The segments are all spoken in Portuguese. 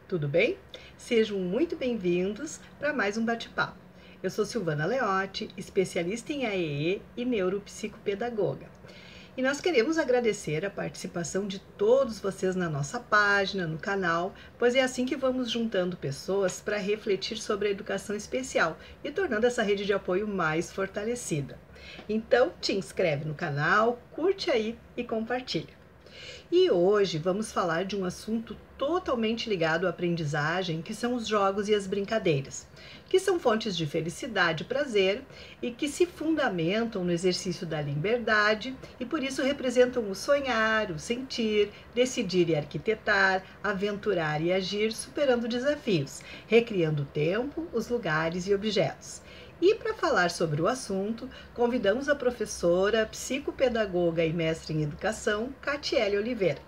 tudo bem? Sejam muito bem-vindos para mais um bate-papo. Eu sou Silvana Leotti, especialista em AEE e neuropsicopedagoga. E nós queremos agradecer a participação de todos vocês na nossa página, no canal, pois é assim que vamos juntando pessoas para refletir sobre a educação especial e tornando essa rede de apoio mais fortalecida. Então, te inscreve no canal, curte aí e compartilha. E hoje vamos falar de um assunto totalmente ligado à aprendizagem, que são os jogos e as brincadeiras, que são fontes de felicidade e prazer e que se fundamentam no exercício da liberdade e por isso representam o sonhar, o sentir, decidir e arquitetar, aventurar e agir, superando desafios, recriando o tempo, os lugares e objetos. E para falar sobre o assunto, convidamos a professora, psicopedagoga e mestre em educação, Catiele Oliveira.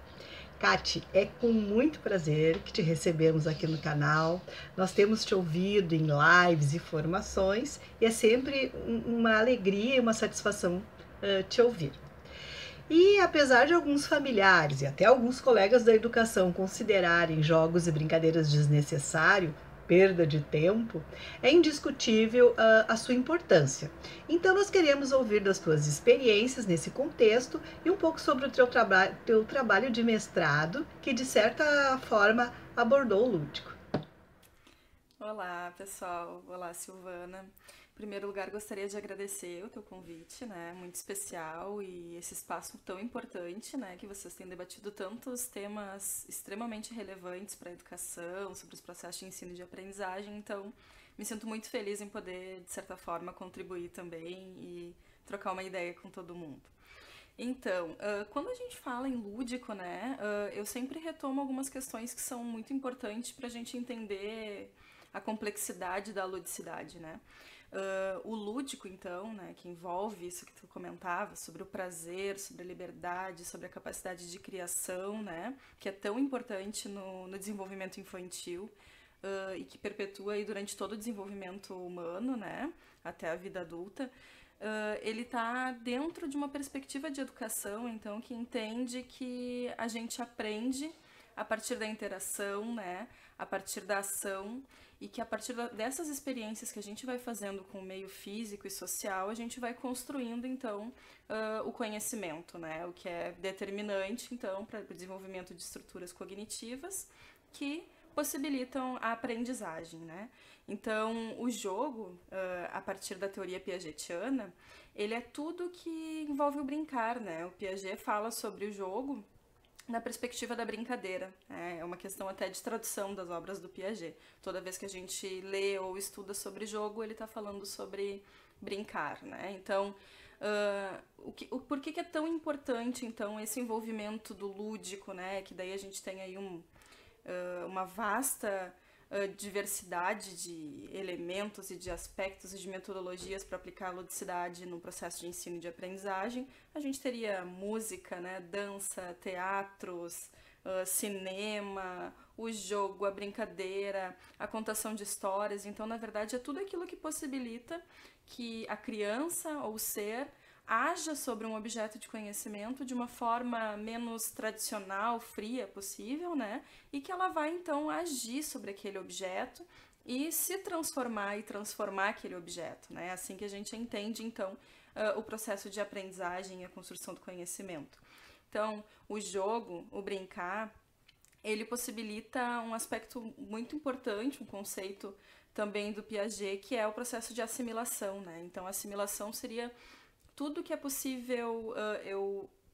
Cati, é com muito prazer que te recebemos aqui no canal. Nós temos te ouvido em lives e formações e é sempre uma alegria e uma satisfação te ouvir. E apesar de alguns familiares e até alguns colegas da educação considerarem jogos e brincadeiras desnecessário, perda de tempo, é indiscutível a sua importância. Então nós queremos ouvir das tuas experiências nesse contexto e um pouco sobre o teu trabalho de mestrado, que de certa forma abordou o lúdico. Olá, pessoal. Olá, Silvana. Em primeiro lugar, gostaria de agradecer o teu convite, né? Muito especial e esse espaço tão importante, né? Que vocês têm debatido tantos temas extremamente relevantes para a educação, sobre os processos de ensino e de aprendizagem. Então, me sinto muito feliz em poder, de certa forma, contribuir também e trocar uma ideia com todo mundo. Então, quando a gente fala em lúdico, né? Eu sempre retomo algumas questões que são muito importantes para a gente entender a complexidade da ludicidade, né? O lúdico, então, né, que envolve isso que tu comentava, sobre o prazer, sobre a liberdade, sobre a capacidade de criação, né, que é tão importante no desenvolvimento infantil e que perpetua aí durante todo o desenvolvimento humano, né, até a vida adulta. Ele está dentro de uma perspectiva de educação, então, que entende que a gente aprende a partir da interação, né, a partir da ação, e que a partir dessas experiências que a gente vai fazendo com o meio físico e social, a gente vai construindo, então, o conhecimento, né, o que é determinante, então, para o desenvolvimento de estruturas cognitivas que possibilitam a aprendizagem, né. Então, o jogo, a partir da teoria piagetiana, ele é tudo que envolve o brincar, né. O Piaget fala sobre o jogo na perspectiva da brincadeira. É uma questão até de tradução das obras do Piaget. Toda vez que a gente lê ou estuda sobre jogo, ele está falando sobre brincar, né? Então, por que é tão importante, então, esse envolvimento do lúdico, né? Que daí a gente tem aí uma vasta diversidade de elementos e de aspectos e de metodologias para aplicar a ludicidade no processo de ensino e de aprendizagem. A gente teria música, né, dança, teatros, cinema, o jogo, a brincadeira, a contação de histórias. Então, na verdade, é tudo aquilo que possibilita que a criança ou o ser haja sobre um objeto de conhecimento de uma forma menos tradicional, fria possível, né? E que ela vai então agir sobre aquele objeto e se transformar e transformar aquele objeto, né? Assim que a gente entende então o processo de aprendizagem e a construção do conhecimento. Então, o jogo, o brincar, ele possibilita um aspecto muito importante, um conceito também do Piaget, que é o processo de assimilação, né? Então, a assimilação seria tudo que é possível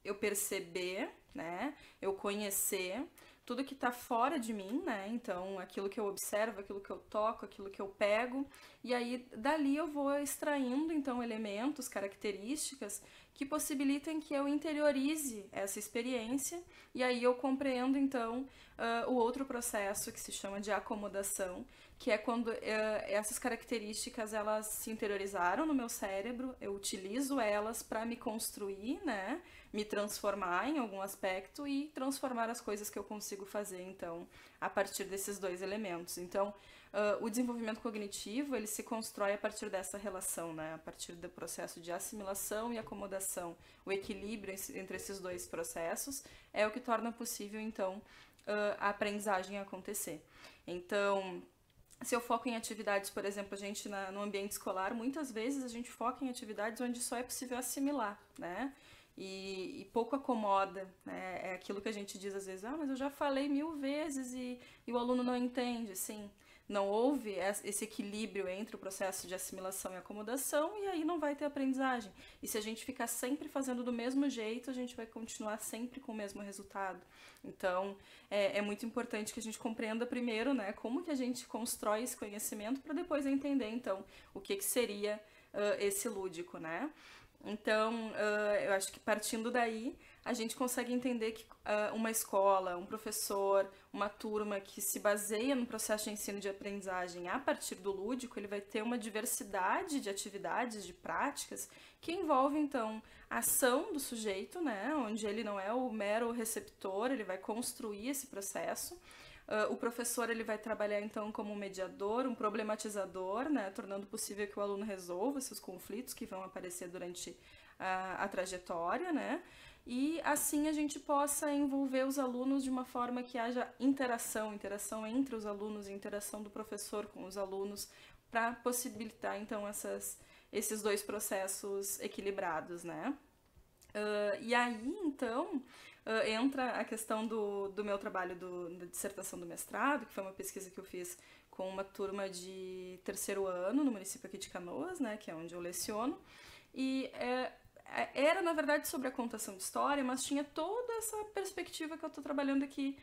eu perceber, né? Eu conhecer, tudo que está fora de mim, né? Então, aquilo que eu observo, aquilo que eu toco, aquilo que eu pego, e aí dali eu vou extraindo então elementos, características que possibilitem que eu interiorize essa experiência, e aí eu compreendo então o outro processo que se chama de acomodação, que é quando essas características elas se interiorizaram no meu cérebro, eu utilizo elas para me construir, né, me transformar em algum aspecto e transformar as coisas que eu consigo fazer, então, a partir desses dois elementos. Então, o desenvolvimento cognitivo, ele se constrói a partir dessa relação, né, a partir do processo de assimilação e acomodação. O equilíbrio entre esses dois processos é o que torna possível, então, a aprendizagem acontecer. Então, se eu foco em atividades, por exemplo, a gente no ambiente escolar, muitas vezes a gente foca em atividades onde só é possível assimilar, né? E pouco acomoda, né? É aquilo que a gente diz às vezes, mas eu já falei 1000 vezes e o aluno não entende, sim. Não houve esse equilíbrio entre o processo de assimilação e acomodação, e aí não vai ter aprendizagem. E se a gente ficar sempre fazendo do mesmo jeito, a gente vai continuar sempre com o mesmo resultado. Então, é muito importante que a gente compreenda primeiro, né, como que a gente constrói esse conhecimento para depois entender, então, o que seria esse lúdico, né? Então, eu acho que partindo daí, a gente consegue entender que uma escola, um professor, uma turma que se baseia no processo de ensino e de aprendizagem a partir do lúdico, ele vai ter uma diversidade de atividades, de práticas, que envolve, então, a ação do sujeito, né, onde ele não é o mero receptor, ele vai construir esse processo. O professor ele vai trabalhar então como um mediador, um problematizador, né, tornando possível que o aluno resolva esses conflitos que vão aparecer durante a trajetória, né, e assim a gente possa envolver os alunos de uma forma que haja interação entre os alunos, interação do professor com os alunos, para possibilitar então esses dois processos equilibrados, né. E aí, então, entra a questão do meu trabalho da dissertação do mestrado, que foi uma pesquisa que eu fiz com uma turma de terceiro ano no município aqui de Canoas, né, que é onde eu leciono, e era, na verdade, sobre a contação de história, mas tinha toda essa perspectiva que eu estou trabalhando aqui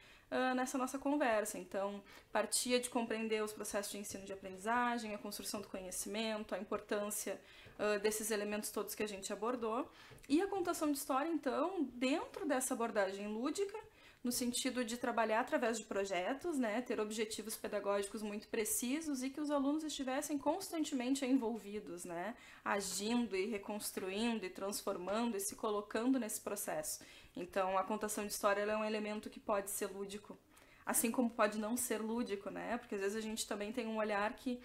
nessa nossa conversa. Então, partia de compreender os processos de ensino e de aprendizagem, a construção do conhecimento, a importância desses elementos todos que a gente abordou. E a contação de história, então, dentro dessa abordagem lúdica, no sentido de trabalhar através de projetos, né, ter objetivos pedagógicos muito precisos e que os alunos estivessem constantemente envolvidos, né, agindo e reconstruindo e transformando e se colocando nesse processo. Então, a contação de história é um elemento que pode ser lúdico, assim como pode não ser lúdico, né, porque às vezes a gente também tem um olhar que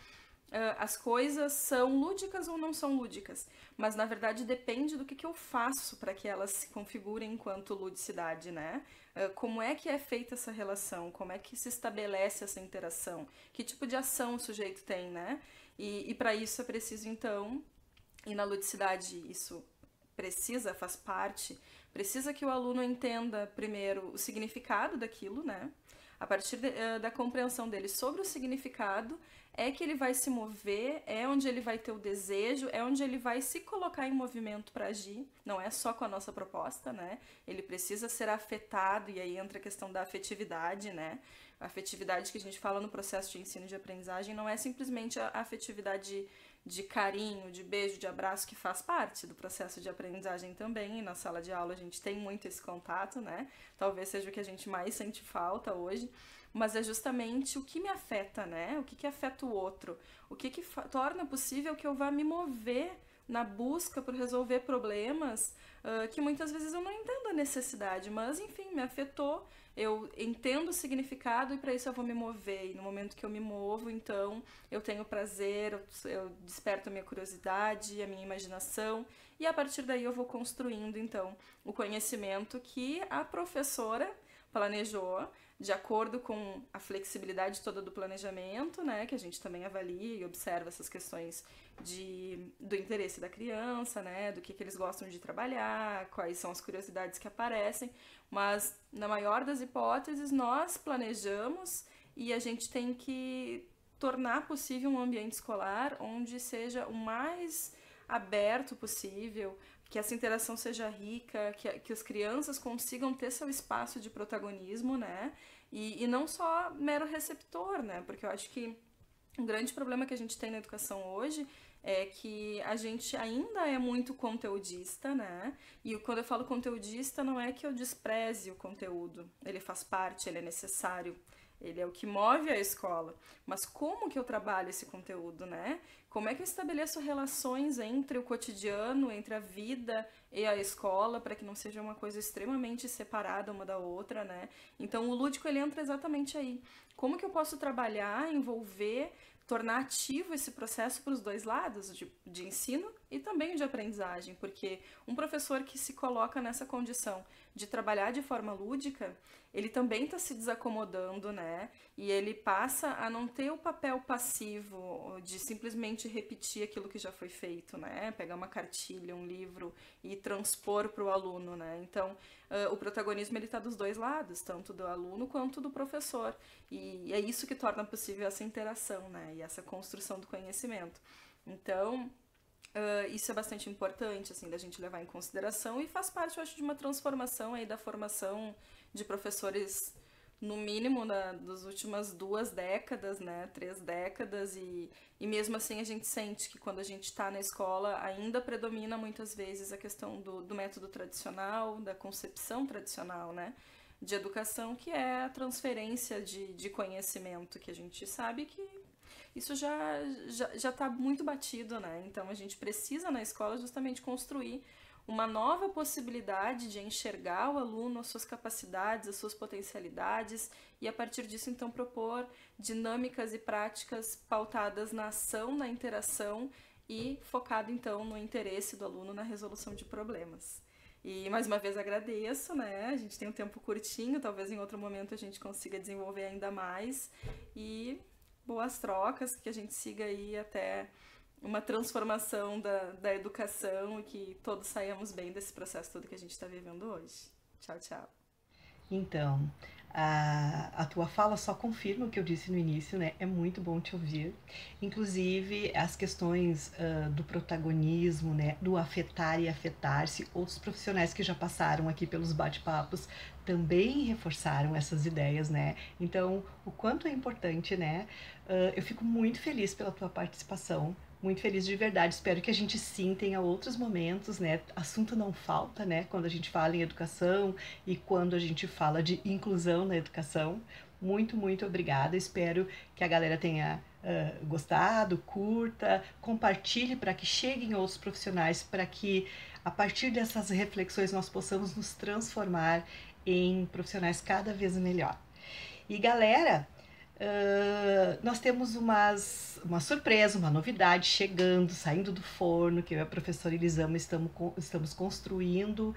as coisas são lúdicas ou não são lúdicas, mas na verdade depende do que eu faço para que elas se configurem enquanto ludicidade, né? Como é que é feita essa relação, como é que se estabelece essa interação, que tipo de ação o sujeito tem, né? E para isso é preciso então, e na ludicidade isso faz parte, precisa que o aluno entenda primeiro o significado daquilo, né? A partir da compreensão dele sobre o significado, é que ele vai se mover, é onde ele vai ter o desejo, é onde ele vai se colocar em movimento para agir, não é só com a nossa proposta, né? Ele precisa ser afetado, e aí entra a questão da afetividade, né? A afetividade que a gente fala no processo de ensino e de aprendizagem não é simplesmente a afetividade de carinho, de beijo, de abraço, que faz parte do processo de aprendizagem também, e na sala de aula a gente tem muito esse contato, né? Talvez seja o que a gente mais sente falta hoje, mas é justamente o que me afeta, né? O que afeta o outro, o que torna possível que eu vá me mover na busca por resolver problemas que muitas vezes eu não entendo a necessidade, mas enfim, me afetou, eu entendo o significado e para isso eu vou me mover, e no momento que eu me movo, então eu tenho prazer, eu desperto a minha curiosidade, a minha imaginação, e a partir daí eu vou construindo então o conhecimento que a professora planejou, de acordo com a flexibilidade toda do planejamento, né, que a gente também avalia e observa essas questões do interesse da criança, né, do que eles gostam de trabalhar, quais são as curiosidades que aparecem, mas na maior das hipóteses nós planejamos e a gente tem que tornar possível um ambiente escolar onde seja o mais aberto possível, que essa interação seja rica, que as crianças consigam ter seu espaço de protagonismo, né? E não só mero receptor, né? Porque eu acho que um grande problema que a gente tem na educação hoje é que a gente ainda é muito conteudista, né? E quando eu falo conteudista, não é que eu despreze o conteúdo, ele faz parte, ele é necessário. Ele é o que move a escola. Mas como que eu trabalho esse conteúdo, né? Como é que eu estabeleço relações entre o cotidiano, entre a vida e a escola, para que não seja uma coisa extremamente separada uma da outra, né? Então, o lúdico, ele entra exatamente aí. Como que eu posso trabalhar, envolver, tornar ativo esse processo para os dois lados, de ensino e também o de aprendizagem, porque um professor que se coloca nessa condição de trabalhar de forma lúdica, ele também está se desacomodando, né? E ele passa a não ter o papel passivo de simplesmente repetir aquilo que já foi feito, né? Pegar uma cartilha, um livro e transpor para o aluno, né? Então, o protagonismo ele está dos dois lados, tanto do aluno quanto do professor. E é isso que torna possível essa interação, né? E essa construção do conhecimento. Então, isso é bastante importante, assim, da gente levar em consideração e faz parte, eu acho, de uma transformação aí da formação de professores, no mínimo, das últimas 2 décadas, né, 3 décadas, e mesmo assim a gente sente que quando a gente está na escola ainda predomina muitas vezes a questão do método tradicional, da concepção tradicional, né, de educação, que é a transferência de conhecimento, que a gente sabe que isso já está muito batido, né? Então a gente precisa na escola justamente construir uma nova possibilidade de enxergar o aluno, as suas capacidades, as suas potencialidades e a partir disso então propor dinâmicas e práticas pautadas na ação, na interação e focado então no interesse do aluno na resolução de problemas. E mais uma vez agradeço, né? A gente tem um tempo curtinho, talvez em outro momento a gente consiga desenvolver ainda mais e boas trocas, que a gente siga aí até uma transformação da educação e que todos saiamos bem desse processo todo que a gente está vivendo hoje. Tchau, tchau. Então, a tua fala só confirma o que eu disse no início, né? É muito bom te ouvir. Inclusive, as questões do protagonismo, né? Do afetar e afetar-se. Outros profissionais que já passaram aqui pelos bate-papos também reforçaram essas ideias, né? Então, o quanto é importante, né? Eu fico muito feliz pela tua participação. Muito feliz de verdade, espero que a gente sim tenha outros momentos, né? Assunto não falta, né? Quando a gente fala em educação e quando a gente fala de inclusão na educação. Muito, muito obrigada. Espero que a galera tenha gostado, curta, compartilhe para que cheguem outros profissionais, para que a partir dessas reflexões nós possamos nos transformar em profissionais cada vez melhor. E galera, nós temos uma surpresa, uma novidade chegando, saindo do forno, que eu e a professora Elisama estamos construindo,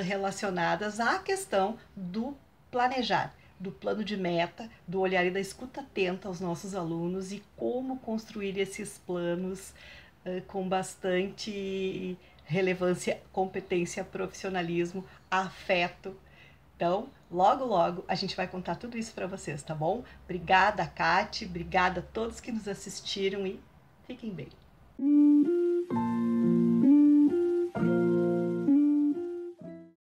relacionadas à questão do planejar, do plano de meta, do olhar e da escuta atenta aos nossos alunos e como construir esses planos com bastante relevância, competência, profissionalismo, afeto. Então, logo, logo, a gente vai contar tudo isso para vocês, tá bom? Obrigada, Kati, obrigada a todos que nos assistiram e fiquem bem.